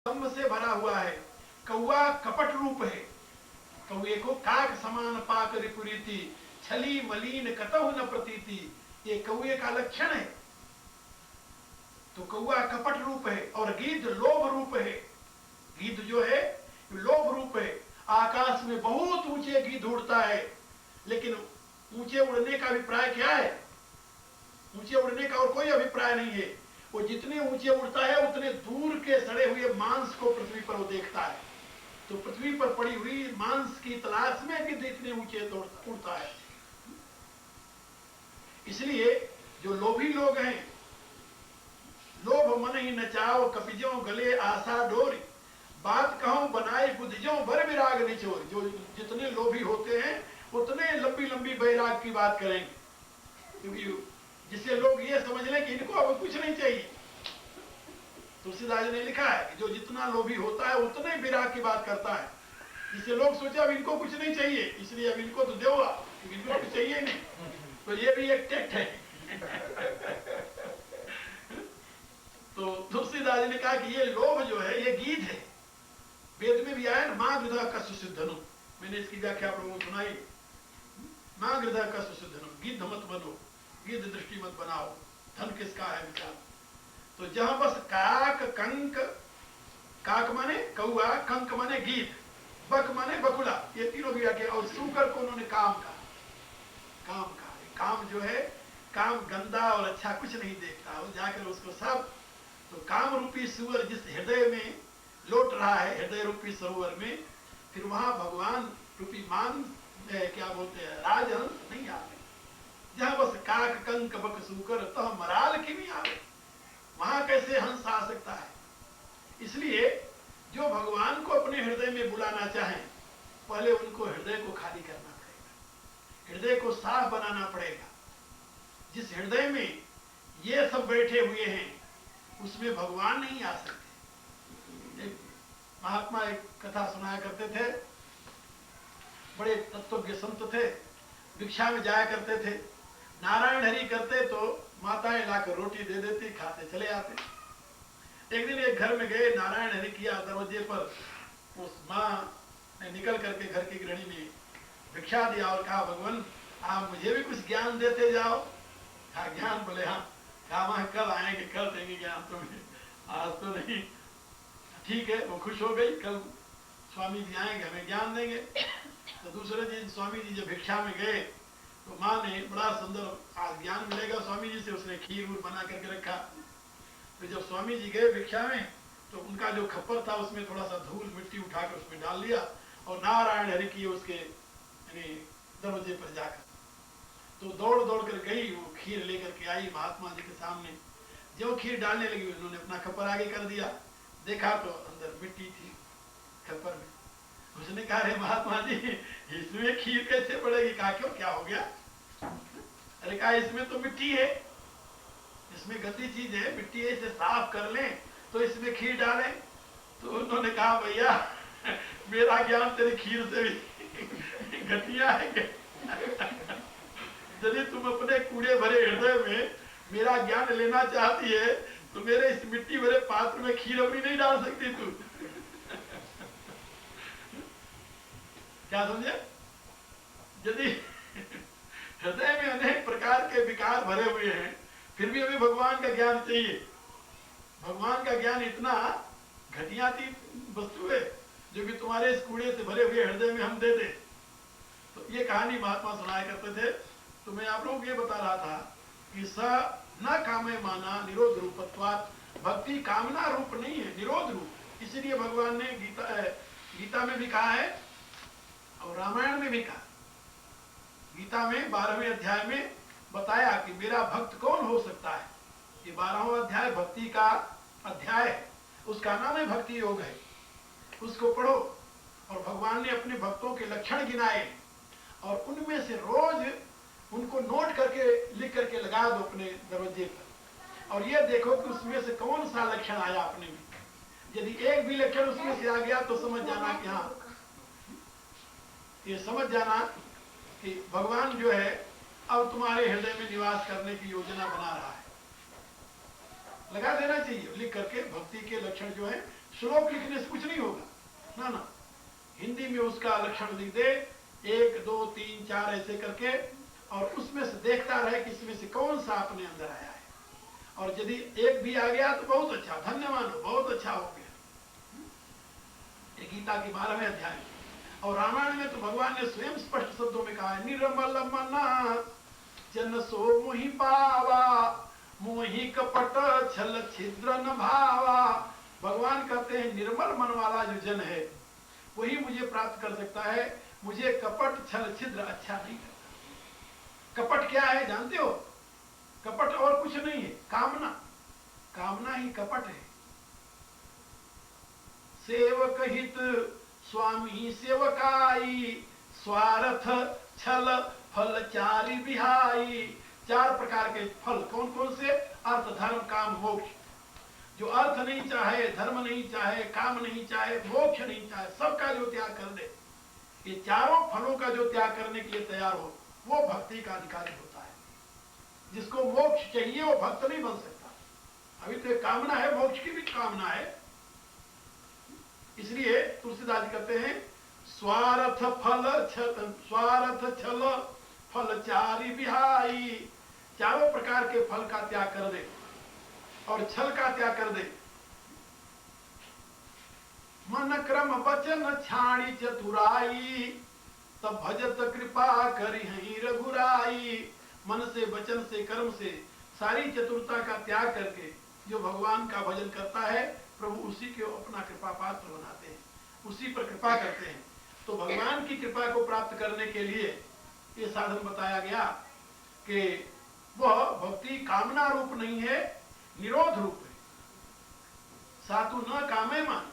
स्तंभ से भरा हुआ है। कौआ कपट रूप है। कौए को काक समान पाक रिपुरीति, छली मलिन कतहु न प्रतीति, ये कौए का लक्षण है। तो कौआ कपट रूप है और गिद्ध लोभ रूप है। गिद्ध जो है लोभ रूप है। आकाश में बहुत ऊंचे गिद्ध उड़ता है, लेकिन ऊंचे उड़ने का अभिप्राय क्या है? ऊंचे उड़ने का और कोई अभिप्राय नहीं है। वो जितने ऊंचे उड़ता है उतने दूर के सड़े हुए मांस को पृथ्वी पर वो देखता है। तो पृथ्वी पर पड़ी हुई मांस की तलाश में गिद्ध इतने ऊंचे उड़ता है। इसलिए जो लोभी लोग हैं, लोभ मन ही नचाओ कपिजों गले आशा डोरी, बात कहूं बनाए बुद्धिजों भर विराग निचोर। जो जितने लोभी होते हैं उतने लंबी लंबी बैराग की बात करेंगे, क्योंकि जिससे लोग ये समझ लें कि इनको अब कुछ नहीं चाहिए। तुलसीदास ने लिखा है कि जो जितना लोभी होता है उतने विराग की बात करता है, जिससे लोग सोचे अब इनको कुछ नहीं चाहिए, इसलिए अब इनको तो दो, इनको कुछ चाहिए नहीं। तो ये भी एक टेक्ट है। तो तुलसीदास ने कहा कि ये लोभ जो है ये गीध है। वेद में भी आया ना, मां गृधा का सुसिद्धनु। मैंने इसकी व्याख्या आप लोगों को सुनाई। मां गृधा का सुसिद्धनु, गिद्ध मत बनो, गिद्ध दृष्टि मत बनाओ, धन किसका है विचार। तो जहां बस काक कंक, काक माने कौआ, कंक माने गिद्ध, बक माने बकुला, ये तीनों भी व्याख्या। और सूकर को उन्होंने काम का, काम का, काम जो है, काम गंदा और अच्छा कुछ नहीं देखता, वो जाकर उसको सब, तो काम रूपी सुअर जिस हृदय में लौट रहा है, हृदय रूपी सरोवर में, फिर वहां भगवान रूपी मान क्या बोलते हैं, राजहंस नहीं आते। जहां बस काक कंक बक सूकर तह मराल की नहीं आवे, वहां कैसे हंस आ सकता है। इसलिए जो भगवान को अपने हृदय में बुलाना चाहें, पहले उनको हृदय को खाली करना पड़ेगा, हृदय को साफ बनाना पड़ेगा। जिस हृदय में ये सब बैठे हुए हैं उसमें भगवान नहीं आ सकते। एक महात्मा एक कथा सुनाया करते थे, बड़े तत्वज्ञ संत थे, भिक्षा में जाया करते थे, नारायण हरि करते तो माताएं लाकर रोटी दे देती, खाते चले आते। एक दिन एक घर में गए, नारायण हरि किया, दरवाजे पर उस माँ ने निकल करके घर की गृहिणी ने भिक्षा दिया और कहा, भगवान आप मुझे भी कुछ ज्ञान देते जाओ। कहा ज्ञान? बोले हाँ। कहा वहां कल आएंगे, कल देंगे ज्ञान तुम्हें, आज तो नहीं। ठीक है, वो खुश हो गई, कल स्वामी जी आएंगे हमें ज्ञान देंगे। तो दूसरे दिन स्वामी जी जब भिक्षा में गए तो माँ ने बड़ा सुंदर आज ज्ञान मिलेगा स्वामी जी से, उसने खीर वूर बना करके रखा। तो जब स्वामी जी गए भिक्षा में तो उनका जो खप्पर था उसमें थोड़ा सा धूल मिट्टी उठाकर उसमें डाल दिया और नारायण हरि की उसके दरवाजे पर जाकर, तो दौड़ दौड़ कर गई, वो खीर लेकर के आई महात्मा जी के सामने। जब खीर डालने लगी उन्होंने अपना खप्पर आगे कर दिया, देखा तो अंदर मिट्टी थी खप्पर में। उसने कहा, अरे महात्मा जी इसमें खीर कैसे पड़ेगी? कहा क्यों, क्या हो गया? अरे कहा इसमें तो मिट्टी है, इसमें गंदी चीज है, मिट्टी है, इसे साफ कर लें तो इसमें खीर डालें। तो उन्होंने कहा, भैया मेरा ज्ञान तेरी खीर से भी घटिया है। यदि तुम अपने कूड़े भरे हृदय में मेरा ज्ञान लेना चाहती है तो मेरे इस मिट्टी भरे पात्र में खीर अपनी नहीं डाल सकती तू। क्या समझे? यदि हृदय में अनेक प्रकार के विकार भरे हुए हैं फिर भी हमें भगवान का ज्ञान चाहिए। भगवान का ज्ञान इतना घटियाती वस्तु है जो कि तुम्हारे इस कूड़े से भरे हुए हृदय में हम दे दे। तो ये कहानी महात्मा सुनाया करते थे। तो मैं आप लोगों को ये बता रहा था कि स न कामे माना निरोध रूपत्वात्, भक्ति कामना रूप नहीं है, निरोध रूप। इसीलिए भगवान ने गीता में भी कहा है और रामायण में भी कहा। गीता में 12वें अध्याय में बताया कि मेरा भक्त कौन हो सकता है। ये 12वां अध्याय भक्ति का अध्याय है, उसका नाम है भक्ति योग है। उसको पढ़ो और भगवान ने अपने भक्तों के लक्षण गिनाए और उनमें से रोज उनको नोट करके लिख करके लगा दो अपने दरवाजे पर, और ये देखो कि उसमें से कौन सा लक्षण आया अपने में। यदि एक भी लक्षण उसमें से आ गया तो समझ जाना कि हाँ, ये समझ जाना कि भगवान जो है अब तुम्हारे हृदय में निवास करने की योजना बना रहा है। लगा देना चाहिए लिख करके भक्ति के लक्षण जो है श्लोक लिखने से कुछ नहीं होगा, ना ना। हिंदी में उसका लक्षण लिख दे, 1 2 3 4 ऐसे करके, और उसमें से देखता रहे कि इसमें से कौन सा अपने अंदर आया है। और यदि एक भी आ गया तो बहुत अच्छा, धन्यवाद, बहुत अच्छा हो गया। ये गीता के 12वें अध्याय में। और रामायण में तो भगवान ने स्वयं स्पष्ट शब्दों में कहा है, निर्मल मना जन सो मोहि पावा, मोहि कपट छल छिद्र न भावा। भगवान कहते हैं निर्मल मन वाला जो जन है वही मुझे प्राप्त कर सकता है, मुझे कपट छल छिद्र अच्छा नहीं करता। कपट क्या है जानते हो? कपट और कुछ नहीं है, कामना, कामना ही कपट है। सेवक हित स्वामी सेवकाई, स्वार्थ छल फल चारि विहाई। 4 प्रकार के फल कौन कौन से? अर्थ धर्म काम मोक्ष। जो अर्थ नहीं चाहे, धर्म नहीं चाहे, काम नहीं चाहे, मोक्ष नहीं चाहे, सबका जो त्याग कर दे, ये चारों फलों का जो त्याग करने के लिए तैयार हो, वो भक्ति का अधिकारी होता है। जिसको मोक्ष चाहिए वो भक्त नहीं बन सकता। अभी तो एक कामना है, मोक्ष की भी कामना है। इसलिए तुलसीदास जी कहते हैं स्वार्थ छल फल चारि विहाई। चारों प्रकार के फल का त्याग कर दे और छल का त्याग कर दे। मन क्रम वचन छाणी चतुराई, तब भजत कृपा करी हई रघुराई। मन से, वचन से, कर्म से सारी चतुरता का त्याग करके जो भगवान का भजन करता है, प्रभु उसी को अपना कृपा पात्र बनाते हैं, उसी पर कृपा करते हैं। तो भगवान की कृपा को प्राप्त करने के लिए ये साधन बताया गया कि वह भक्ति कामना रूप नहीं है, निरोध रूप है। सातु न कामे मान,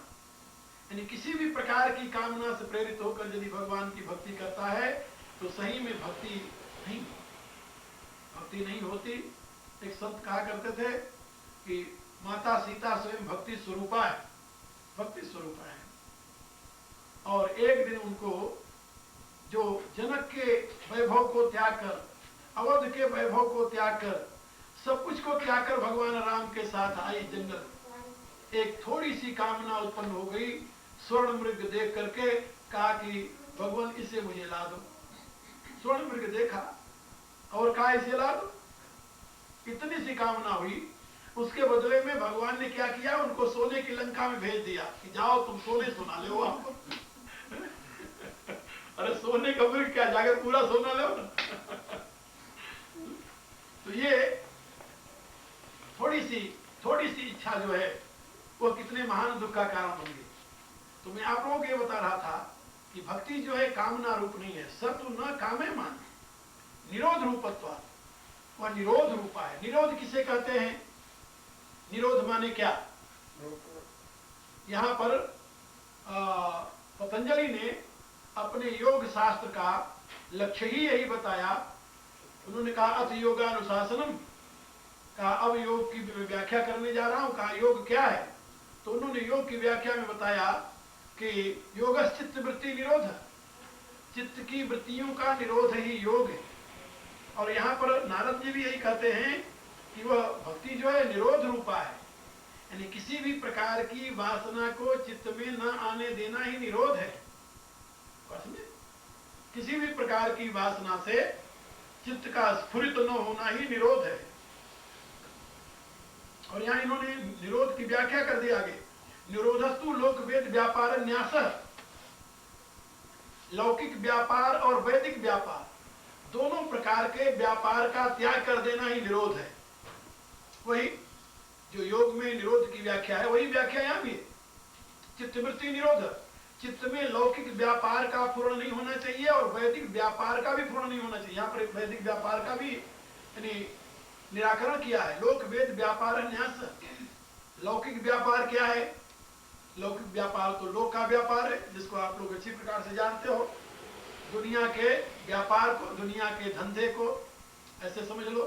यानी किसी भी प्रकार की कामना से प्रेरित होकर यदि भगवान की भक्ति करता है तो सही में भक्ति नहीं होती। एक संत कहा करते थे कि माता सीता स्वयं भक्ति स्वरूपा है, भक्ति स्वरूपा है। और एक दिन उनको जो जनक के वैभव को त्याग कर, अवध के वैभव को त्याग कर, सब कुछ को त्याग कर भगवान राम के साथ आई जंगल। एक थोड़ी सी कामना उत्पन्न हो गई, स्वर्ण मृग देख करके कहा कि भगवान इसे मुझे ला दो। स्वर्ण मृग देखा और कहा इसे ला दो। इतनी सी कामना हुई, उसके बदले में भगवान ने क्या किया, उनको सोने की लंका में भेज दिया कि जाओ तुम सोने सुना ले आपको। अरे सोने का मृग क्या, जाकर पूरा सोना ले ना। तो ये थोड़ी सी इच्छा जो है वो कितने महान दुख का कारण होंगे। तो मैं आप लोगों को ये बता रहा था कि भक्ति जो है कामना रूप नहीं है। सत्व न कामे मान, निरोध रूपत्व, वह निरोध रूपा है। निरोध किसे कहते हैं? निरोध माने क्या? यहां पर पतंजलि ने अपने योग शास्त्र का लक्ष्य ही यही बताया। उन्होंने कहा अथ योगानुशासनम, कहा अब योग की व्याख्या करने जा रहा हूं। कहा योग क्या है? तो उन्होंने योग की व्याख्या में बताया कि योग चित्त वृत्ति निरोध, चित्त की वृत्तियों का निरोध ही योग है। और यहाँ पर नारद जी भी यही कहते हैं कि वह भक्ति जो है निरोध रूपा है, यानी किसी भी प्रकार की वासना को चित्त में न आने देना ही निरोध है। किसी भी प्रकार की वासना से चित्त का स्फुरित न होना ही निरोध है। और यहाँ इन्होंने निरोध की व्याख्या कर दी आगे, निरोधस्तु लोक वेद व्यापार न्यास। लौकिक व्यापार और वैदिक व्यापार दोनों प्रकार के व्यापार का त्याग कर देना ही निरोध है। वही जो योग में निरोध की व्याख्या है वही व्याख्या यहाँ भी है। चित्तवृत्ति निरोध, चित्त में लौकिक व्यापार का पूर्ण नहीं होना चाहिए और वैदिक व्यापार का भी पूर्ण नहीं होना चाहिए। यहाँ पर वैदिक व्यापार का भी निराकरण किया है। लोक वेद व्यापार न्यास। लौकिक व्यापार क्या है? लौकिक व्यापार तो लोक का व्यापार है, जिसको आप लोग अच्छी प्रकार से जानते हो। दुनिया के व्यापार को, दुनिया के धंधे को, ऐसे समझ लो,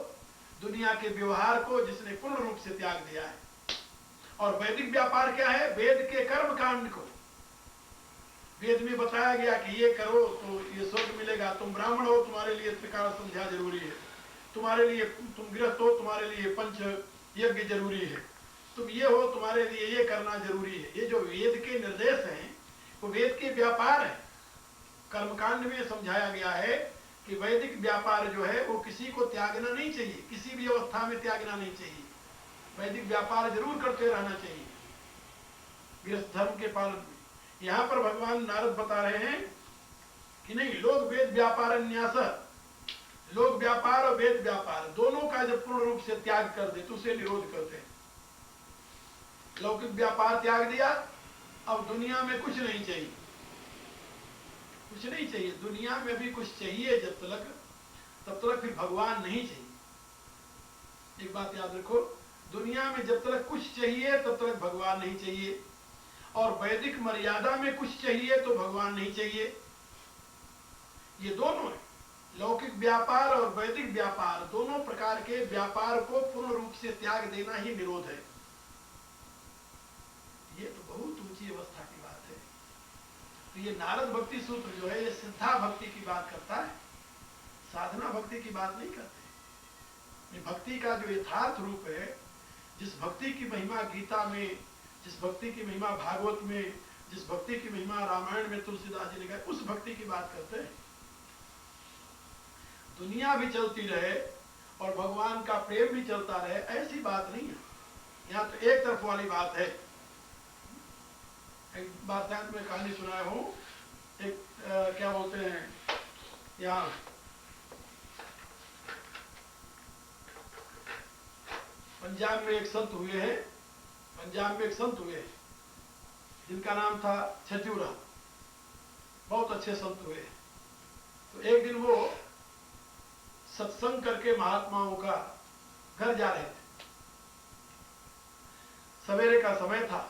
दुनिया के व्यवहार को जिसने पूर्ण रूप से त्याग दिया है। और वैदिक व्यापार क्या है? वेद के कर्म कांड को। वेद में बताया गया कि ये करो तो ये स्वर्ग मिलेगा, तुम ब्राह्मण हो तुम्हारे लिए त्रिकाल संध्या जरूरी है, तुम्हारे लिए, तुम गृहस्थ हो तुम्हारे लिए पंच यज्ञ जरूरी है। तुम ये हो, तुम्हारे लिए ये करना जरूरी है। ये जो वेद के निर्देश हैं वो वेद के व्यापार है। कर्मकांड में समझाया गया है कि वैदिक व्यापार जो है वो किसी को त्यागना नहीं चाहिए, किसी भी अवस्था में त्यागना नहीं चाहिए। वैदिक व्यापार जरूर करते रहना चाहिए गृहस्थ धर्म के पालन में। यहाँ पर भगवान नारद बता रहे हैं कि नहीं, लोग वेद व्यापार न्यास, लोग व्यापार और वेद व्यापार दोनों का जब पूर्ण रूप से त्याग कर दे तो उसे निरोध करते हैं। लौकिक व्यापार त्याग दिया, अब दुनिया में कुछ नहीं चाहिए, कुछ नहीं चाहिए। दुनिया में भी कुछ चाहिए जब तक, तब तक फिर भगवान नहीं चाहिए। एक बात याद रखो, दुनिया में जब तक कुछ चाहिए तब तक भगवान नहीं चाहिए, और वैदिक मर्यादा में कुछ चाहिए तो भगवान नहीं चाहिए। ये दोनों है, लौकिक व्यापार और वैदिक व्यापार, दोनों प्रकार के व्यापार को पूर्ण रूप से त्याग देना ही निरोध है। ये तो बहुत ऊंची अवस्था की बात है। तो ये नारद भक्ति सूत्र जो है ये सिद्धा भक्ति की बात करता है, साधना भक्ति की बात नहीं करते। ये भक्ति का जो यथार्थ रूप है, जिस भक्ति की महिमा गीता में, जिस भक्ति की महिमा भागवत में, जिस भक्ति की महिमा रामायण में तुलसीदास जी ने कहा, उस भक्ति की बात करते हैं। दुनिया भी चलती रहे और भगवान का प्रेम भी चलता रहे, ऐसी बात नहीं है। यहाँ तो एक तरफ वाली बात है। एक बात शायद मैं कहानी सुनाया हूँ, एक क्या बोलते हैं, यहाँ पंजाब में एक संत हुए हैं, पंजाब में एक संत हुए हैं जिनका नाम था छजूराम। बहुत अच्छे संत हुए। तो एक दिन वो सत्संग करके महात्माओं का घर जा रहे थे। सवेरे का समय था,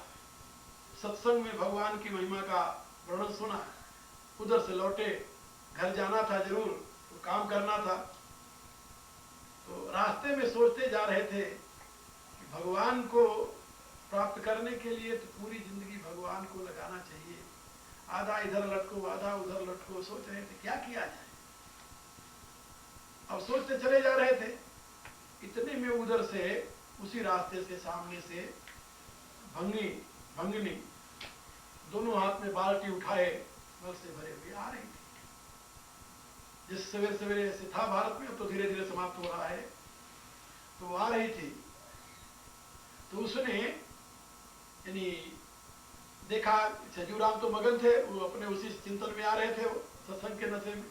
सत्संग में भगवान की महिमा का वर्णन सुना, उधर से लौटे, घर जाना था जरूर, तो काम करना था। तो रास्ते में सोचते जा रहे थे कि भगवान को प्राप्त करने के लिए तो पूरी जिंदगी भगवान को लगाना चाहिए। आधा इधर लटको, आधा उधर लटको, सोच रहे थे क्या किया जाए। अब सोचते चले जा रहे थे, इतने में उधर से, उसी रास्ते से सामने से भंगिनी दोनों हाथ में बाल्टी उठाए मल से भरे हुए आ रही थी। जिस सवेरे सवेरे ऐसे था भारत में, अब तो धीरे धीरे समाप्त हो रहा है, तो वो आ रही थी। तो उसने यानी देखा, छजूराम तो मगन थे, वो अपने उसी चिंतन में आ रहे थे, वो सत्संग के नशे में।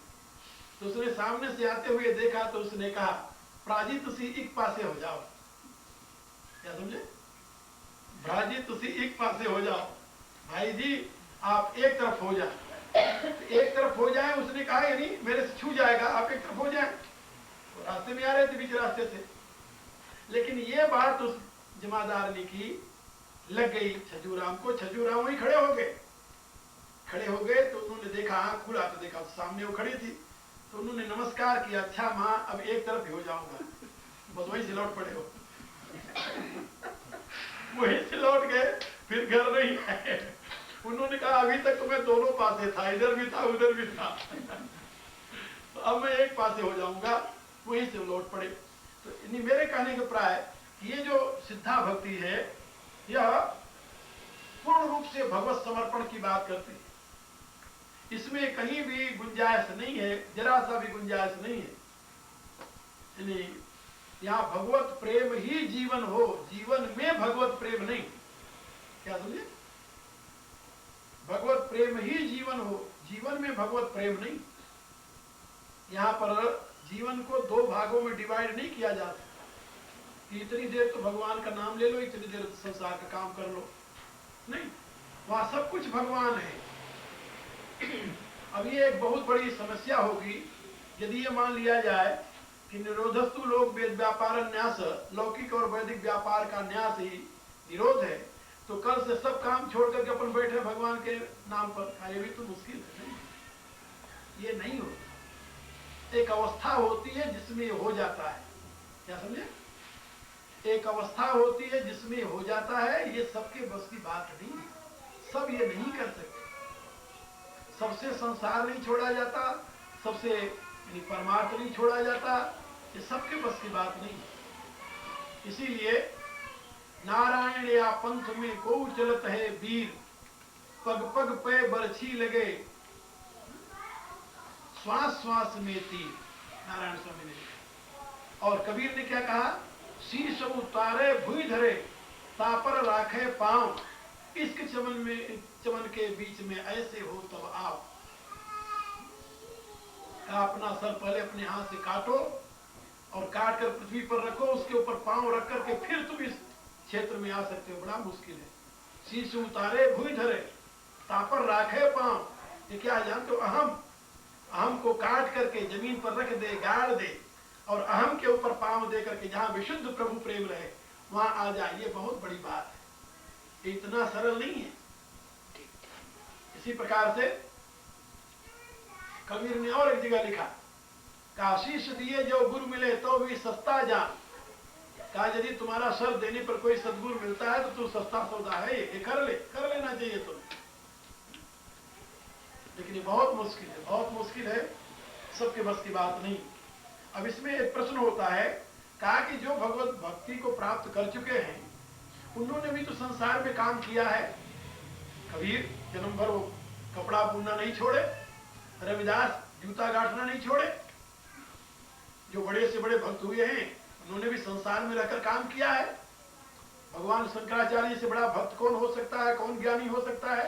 तो उसने सामने से आते हुए देखा तो उसने कहा, प्राजी तुसी एक पासे हो जाओ। क्या समझे? प्राजी तुसी एक पासे हो जाओ, भाई जी आप एक तरफ हो जाए। एक तरफ हो जाए, उसने कहा यानी मेरे से छू जाएगा, आप एक तरफ हो जाए। तो रास्ते में आ रहे थे, बीच रास्ते से। लेकिन ये बात उस जमादारनी की लग गई छजूराम को। छजूराम वहीं खड़े हो गए। खड़े हो गए तो उन्होंने देखा, आंख खुला तो देखा तो सामने वो खड़ी थी। तो उन्होंने नमस्कार किया, अच्छा माँ अब एक तरफ ही हो जाऊंगा। बस वहीं से लौट पड़े हो। वहीं से लौट गए, फिर घर नहीं आए। उन्होंने कहा अभी तक तो मैं दोनों पासे था, इधर भी था उधर भी था, तो अब मैं एक पासे हो जाऊंगा। वहीं से लौट पड़े। तो मेरे कहने के प्राय ये जो सिद्धा भक्ति है, यह पूर्ण रूप से भगवत समर्पण की बात करती है। इसमें कहीं भी गुंजाइश नहीं है, जरा सा भी गुंजाइश नहीं है। यहाँ भगवत प्रेम ही जीवन हो, जीवन में भगवत प्रेम नहीं। क्या समझे? भगवत प्रेम ही जीवन हो, जीवन में भगवत प्रेम नहीं। यहाँ पर जीवन को दो भागों में डिवाइड नहीं किया जा सकता कि इतनी देर तो भगवान का नाम ले लो, इतनी देर संसार का काम कर लो। नहीं, वहां सब कुछ भगवान है। अब ये एक बहुत बड़ी समस्या होगी यदि ये मान लिया जाए कि निरोधस्तु लोक वेद व्यापार न्यास, लौकिक और वैदिक व्यापार का न्यास ही निरोध है, तो कल से सब काम छोड़ करके अपन बैठे भगवान के नाम पर। ये भी तो मुश्किल है। नहीं, ये नहीं होता। एक अवस्था होती है जिसमें ये हो जाता है। क्या समझे? एक अवस्था होती है जिसमें हो जाता है। ये सबके बस की बात नहीं है, सब ये नहीं कर सकते। सबसे संसार नहीं छोड़ा जाता, सबसे परमार्थ नहीं छोड़ा जाता, ये सबके बस की बात नहीं है। इसीलिए नारायण या पंथ में को चलत है वीर, पग पग पे बरछी लगे, श्वास श्वास में तीर। नारायण स्वामी ने लिखा। और कबीर ने क्या कहा? शीश उतारे भुई धरे, तापर राखे पांव, इश्क चमन के बीच में ऐसे हो तब आओ। अपना सर पहले अपने हाथ से काटो और काट कर पृथ्वी पर रखो, उसके ऊपर पांव रख करके फिर तुम इस क्षेत्र में आ सकते हो। बड़ा मुश्किल है। शीश उतारे भुई धरे, तापर राखे पांव। ये क्या जानते हो? अहम को काट करके जमीन पर रख दे, गाड़ दे, और अहम के ऊपर पांव दे करके जहां विशुद्ध प्रभु प्रेम रहे वहां आ जाए। ये बहुत बड़ी बात है, इतना सरल नहीं है। इसी प्रकार से कबीर ने और एक जगह लिखा, काशीष दिए जो गुरु मिले तो भी सस्ता जान। कहा यदि तुम्हारा सर देने पर कोई सदगुरु मिलता है तो तू सस्ता सौदा है, ये कर लेना चाहिए तुम्हें। लेकिन ये बहुत मुश्किल है, बहुत मुश्किल है, सबके बस की बात नहीं। अब इसमें एक प्रश्न होता है, कहा कि जो भगवत भक्ति को प्राप्त कर चुके हैं उन्होंने भी तो संसार में काम किया है। कबीर जन्म भर वो कपड़ा बुनना नहीं छोड़े, रविदास जूता गांठना नहीं छोड़े। जो बड़े से बड़े भक्त हुए हैं उन्होंने भी संसार में रहकर काम किया है। भगवान शंकराचार्य से बड़ा भक्त कौन हो सकता है, कौन ज्ञानी हो सकता है?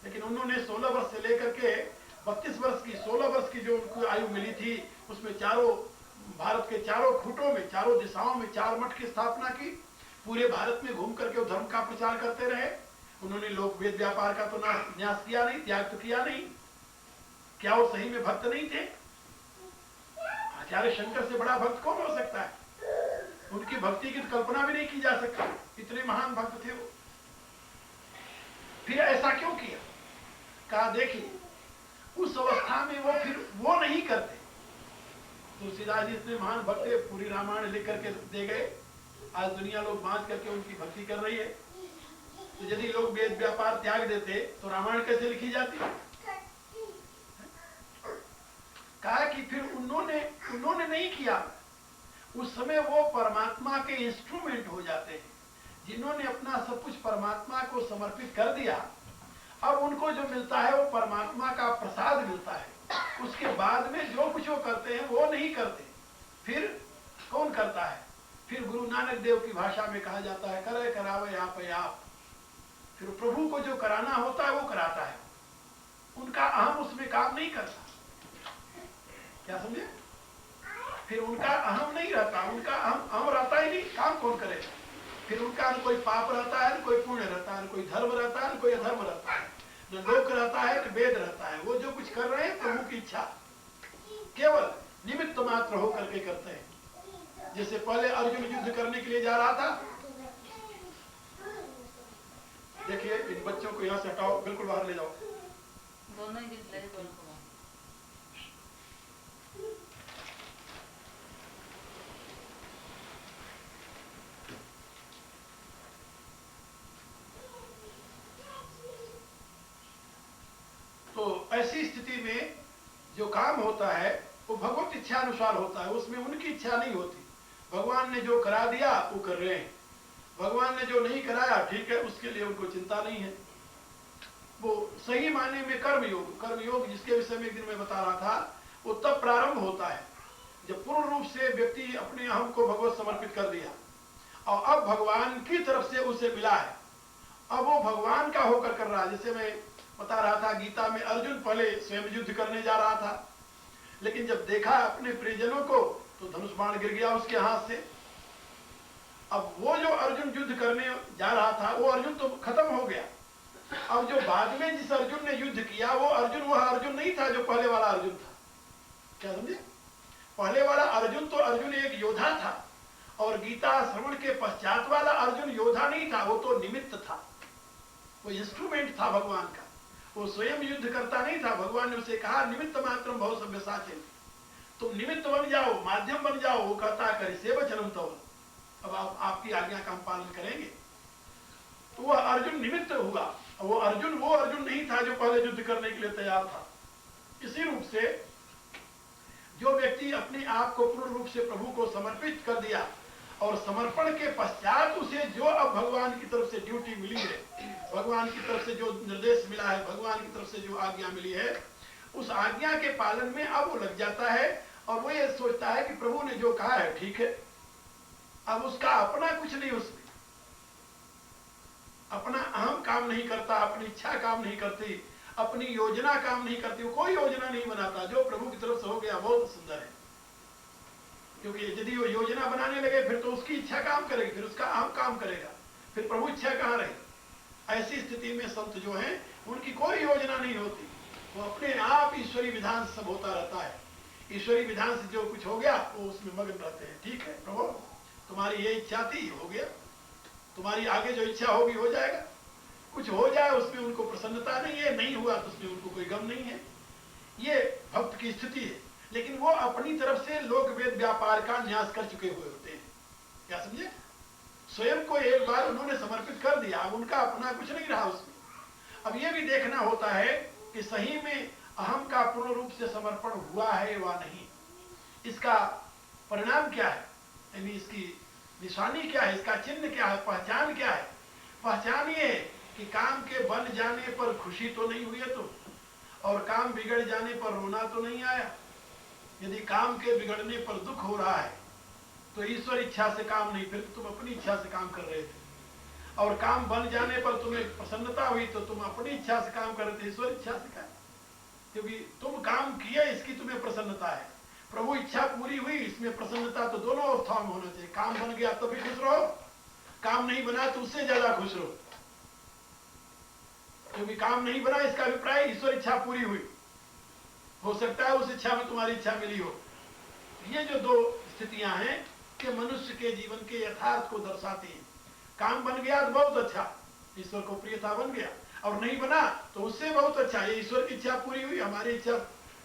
लेकिन उन्होंने 16 वर्ष से लेकर के 32 वर्ष की, 16 वर्ष की जो उनको आयु मिली थी उसमें चारों भारत के चारों खूंटों में, चारों दिशाओं में 4 मठ की स्थापना की। पूरे भारत में घूम करके धर्म का प्रचार करते रहे। उन्होंने लोक वेद व्यापार का तो न्यास किया नहीं, त्याग तो किया नहीं। क्या वो सही में भक्त नहीं थे? आचार्य शंकर से बड़ा भक्त कौन हो सकता है? उनकी भक्ति की तो कल्पना भी नहीं की जा सकती, इतने महान भक्त थे वो। फिर ऐसा क्यों किया? कहा देखिए, उस अवस्था में वो फिर वो नहीं करते। तुलसीदास जी इतने महान भक्त थे, पूरी रामायण लिख करके दे गए। आज दुनिया लोग बांध करके उनकी भक्ति कर रही है। तो यदि लोग वेद व्यापार त्याग देते तो रामायण कैसे लिखी जाती? कहा कि फिर उन्होंने नहीं किया। उस समय वो परमात्मा के इंस्ट्रूमेंट हो जाते हैं। जिन्होंने अपना सब कुछ परमात्मा को समर्पित कर दिया, अब उनको जो मिलता है वो परमात्मा का प्रसाद मिलता है। उसके बाद में जो कुछ वो करते हैं वो नहीं करते। फिर कौन करता है? फिर गुरु नानक देव की भाषा में कहा जाता है, करे करावे आप। फिर प्रभु को जो कराना होता है वो कराता है। उनका अहम उसमें काम नहीं करता। क्या समझे? फिर उनका अहम नहीं रहता, उनका अहम रहता ही नहीं। काम कौन करेगा? फिर उनका न कोई पाप रहता है, न कोई पुण्य रहता है, न कोई धर्म रहता है, न कोई अधर्म रहता है, न लोक रहता है, न वेद रहता है। वो जो कुछ कर रहे हैं प्रभु की इच्छा, केवल निमित्त मात्र होकर के करते हैं। जैसे पहले अर्जुन युद्ध करने के लिए जा रहा था। देखिए इन बच्चों को यहाँ से हटाओ, बिल्कुल बाहर ले जाओ। दोनों ही तो ऐसी स्थिति में जो काम होता है वो भगवत इच्छा अनुसार होता है, उसमें उनकी इच्छा नहीं होती। भगवान ने जो करा दिया वो कर रहे हैं, भगवान ने जो नहीं कराया ठीक है, उसके लिए उनको चिंता नहीं है। वो सही मायने में कर्मयोग जिसके विषय में एक दिन मैं बता रहा था, वो तब प्रारंभ होता है जब पूर्ण रूप से व्यक्ति अपने अहम को भगवत समर्पित कर दिया और अब भगवान की तरफ से उसे मिला है। अब वो भगवान का होकर कर रहा है। जैसे मैं बता रहा था, गीता में अर्जुन पहले स्वयं युद्ध करने जा रहा था, लेकिन जब देखा अपने परिजनों को तो धनुष बाण गिर गया उसके हाथ से। अब वो जो अर्जुन युद्ध करने जा रहा था वो अर्जुन तो खत्म हो गया। अब जो बाद में जिस अर्जुन ने युद्ध किया वो अर्जुन वह अर्जुन नहीं था जो पहले वाला अर्जुन था। क्या समझे? पहले वाला अर्जुन तो अर्जुन एक योद्धा था, और गीता श्रवण के पश्चात वाला अर्जुन योद्धा नहीं था, वो तो निमित्त था, वो इंस्ट्रूमेंट था भगवान का। वो स्वयं युद्ध करता नहीं था। भगवान ने उसे कहा निमित्त मात्रम भव सव्यसाचिन, तुम निमित्त बन जाओ, माध्यम बन जाओ। वो कहता करी से वचनम तो, अब आपकी आज्ञा का हम पालन करेंगे। तो वह अर्जुन निमित्त हुआ। वो अर्जुन नहीं था जो पहले युद्ध करने के लिए तैयार था। इसी रूप से जो व्यक्ति अपने आप को पूर्ण रूप से प्रभु को समर्पित कर दिया और समर्पण के पश्चात उसे जो अब भगवान की तरफ से ड्यूटी मिली है, भगवान की तरफ से जो निर्देश मिला है, भगवान की तरफ से जो आज्ञा मिली है, उस आज्ञा के पालन में अब वो लग जाता है और वो ये सोचता है कि प्रभु ने जो कहा है ठीक है। अब उसका अपना कुछ नहीं, उसमें अपना अहम काम नहीं करता, अपनी इच्छा काम नहीं करती, अपनी योजना काम नहीं करती, वो कोई योजना नहीं बनाता। जो प्रभु की तरफ से हो गया बहुत सुंदर है, क्योंकि यदि वो योजना बनाने लगे फिर तो उसकी इच्छा काम करेगी, फिर उसका अहम काम करेगा, फिर प्रभु इच्छा कहाँ रहेगी। ऐसी स्थिति में संत जो हैं उनकी कोई योजना नहीं होती, वो अपने आप ईश्वरी विधान से सब होता रहता है। ईश्वरी विधान से जो कुछ हो गया वो उसमें मग्न रहते हैं। ठीक है प्रभु, तुम्हारी ये इच्छा थी, हो गया, तुम्हारी आगे जो इच्छा होगी हो जाएगा। कुछ हो जाए उसमें उनको प्रसन्नता नहीं है, नहीं हुआ तो उसमें उनको कोई गम नहीं है। ये भक्त की स्थिति है। लेकिन वो अपनी तरफ से लोक वेद व्यापार का न्यास कर चुके हुए होते हैं। क्या समझे? स्वयं को एक बार उन्होंने समर्पित कर दिया, अब उनका अपना कुछ नहीं रहा उसमें। अब ये भी देखना होता है कि सही में अहम का पूर्ण रूप से समर्पण हुआ है वा नहीं, इसका परिणाम क्या है, यानी इसकी निशानी क्या है, इसका चिन्ह क्या है, पहचान क्या है। पहचान ये कि काम के बन जाने पर खुशी तो नहीं हुई है तुम, और काम बिगड़ जाने पर रोना तो नहीं आया। यदि काम के बिगड़ने पर दुख हो रहा है तो ईश्वर इच्छा से काम नहीं, फिर तुम अपनी इच्छा से काम कर रहे थे। और काम बन जाने पर तुम्हें प्रसन्नता हुई तो तुम अपनी इच्छा से काम कर रहे थे, ईश्वर इच्छा से काम, क्योंकि तुम काम किए इसकी तुम्हें प्रसन्नता है। प्रभु इच्छा पूरी हुई, इसमें प्रसन्नता तो दोनों अवस्थाओं में होना चाहिए। काम बन गया तो भी खुश रहो, काम नहीं बना तो उससे ज्यादा खुश रहो, क्योंकि काम नहीं बना इसका अभिप्राय ईश्वर इच्छा पूरी हुई। हो सकता है उस इच्छा में तुम्हारी इच्छा मिली हो। ये जो दो स्थितियां हैं कि मनुष्य के जीवन के यथार्थ को दर्शाती हैं। काम बन गया तो बहुत अच्छा, ईश्वर को प्रियता बन गया, और नहीं बना तो उससे बहुत अच्छा, ये ईश्वर की इच्छा पूरी हुई। हमारी इच्छा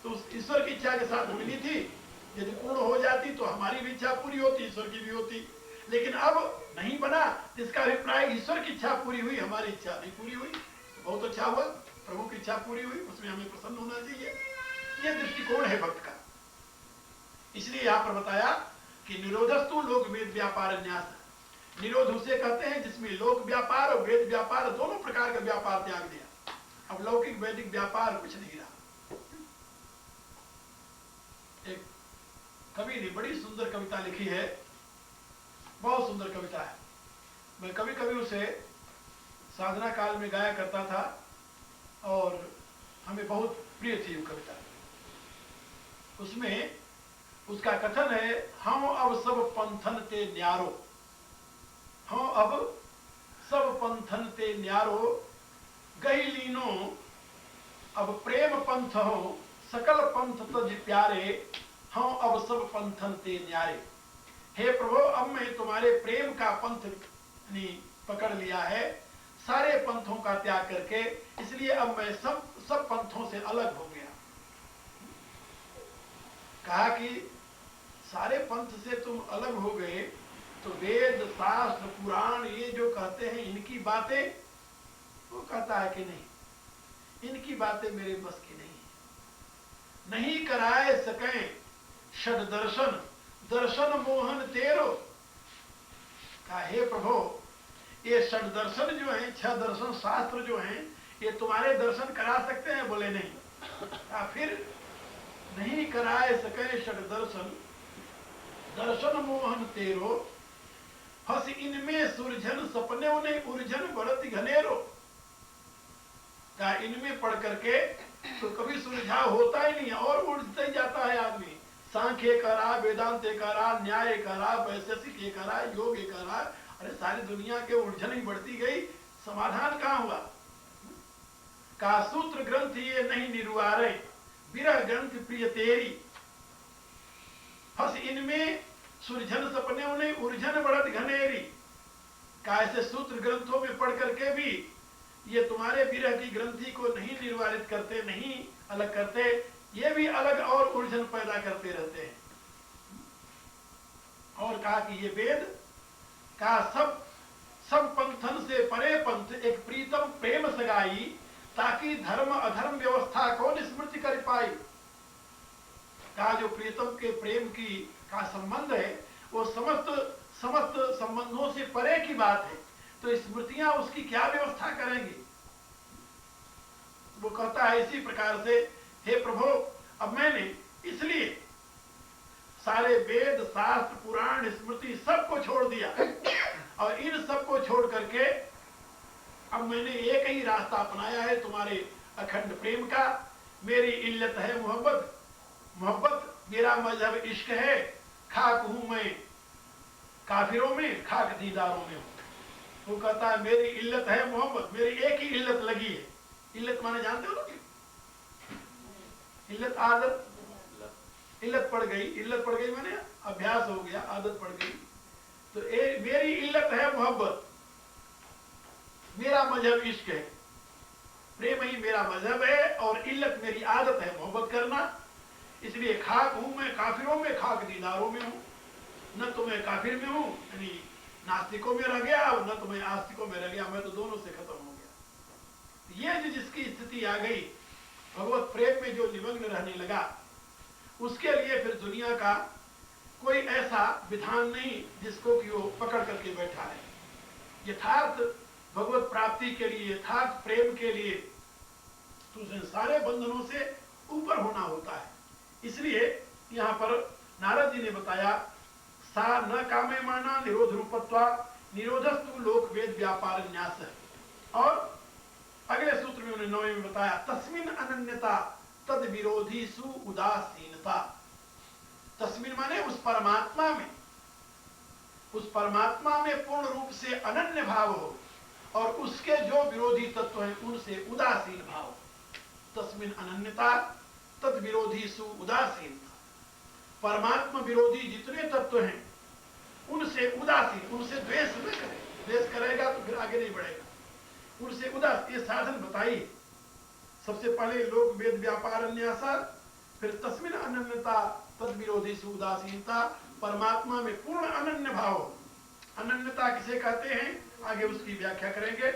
तो उस ईश्वर की इच्छा के साथ मिली थी, यदि पूर्ण हो जाती तो हमारी भी इच्छा पूरी होती, ईश्वर की भी होती। लेकिन अब नहीं बना तो इसका अभिप्राय ईश्वर की इच्छा पूरी हुई, हमारी इच्छा नहीं पूरी हुई। बहुत अच्छा हुआ, प्रभु की इच्छा पूरी हुई, उसमें हमें प्रसन्न होना चाहिए। यह दृष्टिकोण है भक्त का। इसलिए यहां पर बताया कि निरोधस्तु लोक वेद व्यापार न्यास। निरोध उसे कहते हैं जिसमें लोक व्यापार और वेद व्यापार दोनों प्रकार का व्यापार त्याग दिया। अब लौकिक वैदिक व्यापार कुछ नहीं रहा। एक कवि ने बड़ी सुंदर कविता लिखी है, बहुत सुंदर कविता है। मैं कभी कभी उसे साधना काल में गाया करता था और हमें बहुत प्रिय थी वो कविता। उसमें उसका कथन है, हम अब सब पंथन ते न्यारो, हम अब सब पंथन ते न्यारो, गई लीनो अब प्रेम पंथ हो, सकल पंथ तज प्यारे, हम अब सब पंथन ते न्यारे। हे प्रभु, अब मैं तुम्हारे प्रेम का पंथ पकड़ लिया है, सारे पंथों का त्याग करके, इसलिए अब मैं सब पंथों से अलग हो गया। कहा कि सारे पंथ से तुम अलग हो गए तो वेद शास्त्र पुराण ये जो कहते हैं इनकी बातें, वो कहता है कि नहीं, इनकी बातें मेरे बस की नहीं है। नहीं कराए सकें षड दर्शन, दर्शन मोहन तेरो। कहा हे प्रभु, ये षड दर्शन जो है, 6 दर्शन शास्त्र जो हैं, ये तुम्हारे दर्शन करा सकते हैं? बोले नहीं। फिर नहीं कराए सके षड दर्शन, दर्शन मोहन तेरो, फंस इनमें सुरझन सपने उन्हें उर्झन बढ़त घनेरो। क्या इनमें पढ़ करके तो कभी सुलझाव होता ही नहीं और उलझता ही जाता है आदमी। सांख्य करा, वेदांत करा, न्याय करा, वैशेषिक करा, योग करा, अरे सारी दुनिया के उलझन ही बढ़ती गई, समाधान कहाँ हुआ? का सूत्र ग्रंथ ये नहीं निरुआरे, विरह ग्रंथ प्रिय तेरी, फंस इनमें सुरझन सपने उन्हें उर्झन बढ़त घनेरी। का ऐसे सूत्र ग्रंथों में पढ़ करके भी ये तुम्हारे विरह की ग्रंथि को नहीं निर्वारित करते, नहीं अलग करते, ये भी अलग और उलझन पैदा करते रहते हैं। और कहा कि ये वेद का सब पंथन से परे पंथ एक प्रीतम प्रेम सगाई, ताकि धर्म अधर्म व्यवस्था को निस्मृति कर पाई। कहा जो प्रीतम के प्रेम की का संबंध है वो समस्त समस्त संबंधों से परे की बात है, तो स्मृतियां उसकी क्या व्यवस्था करेंगी? वो कहता है इसी प्रकार से, हे प्रभु, अब मैंने इसलिए सारे वेद, शास्त्र, पुराण, स्मृति सबको छोड़ दिया और इन सबको छोड़ करके अब मैंने एक ही रास्ता अपनाया है तुम्हारे अखंड प्रेम का। मेरी इल्लत है मोहब्बत, मोहब्बत मेरा मजहब इश्क है। खाक हूं मैं काफिरों में, खाक दीदारों में हूं। वो कहता है मेरी इल्लत है मोहब्बत, मेरी एक ही इल्लत लगी है। इल्लत माने जानते हो ना? इल्लत आदत, इल्लत पड़ गई, इल्लत पड़ गई माने अभ्यास हो गया, आदत पड़ गई। तो मेरी इल्लत है मोहब्बत, मेरा मजहब इश्क है, प्रेम ही मेरा मजहब है और इल्लत मेरी आदत है मोहब्बत करना। इसलिए खाक हूं मैं काफिरों में, खाक दीदारों में हूं। न तो मैं काफिर में हूं, यानी नास्तिकों में रह गया, और न तो मैं आस्तिकों में रह गया, मैं तो दोनों से खत्म हो गया। ये जो जिसकी स्थिति आ गई, भगवत प्रेम में जो निमग्न रहने लगा, उसके लिए फिर दुनिया का कोई ऐसा विधान नहीं जिसको कि वो पकड़ करके बैठा है। यथार्थ भगवत प्राप्ति के लिए, यथार्थ प्रेम के लिए तुझे सारे बंधनों से ऊपर होना होता है। इसलिए यहाँ पर नारद जी ने बताया, सा न कामे माना निरोध रूपत्वा निरोधस्तु लोक वेद व्यापार न्यास। और अगले सूत्र में उन्होंने 9वें में बताया, तस्मिन अनन्यता तद विरोधी सु उदासीनता। तस्मिन माने उस परमात्मा में, उस परमात्मा में पूर्ण रूप से अनन्य भाव हो और उसके जो विरोधी तत्व हैं उनसे उदासीन भाव। तस्मिन अनन्यता तद विरोधी सु उदासीनता। परमात्मा विरोधी जितने तत्व हैं उनसे उदासीन, उनसे द्वेष न करे। द्वेष करेगा तो फिर आगे नहीं बढ़ेगा। उनसे उदास, ये साधन बताइए। सबसे पहले लोक वेद व्यापार अन्यासा, फिर तस्मिन अनन्यता तद विरोधी सु उदासीनता। परमात्मा में पूर्ण अनन्य भाव। अनन्यता किसे कहते हैं आगे उसकी व्याख्या करेंगे।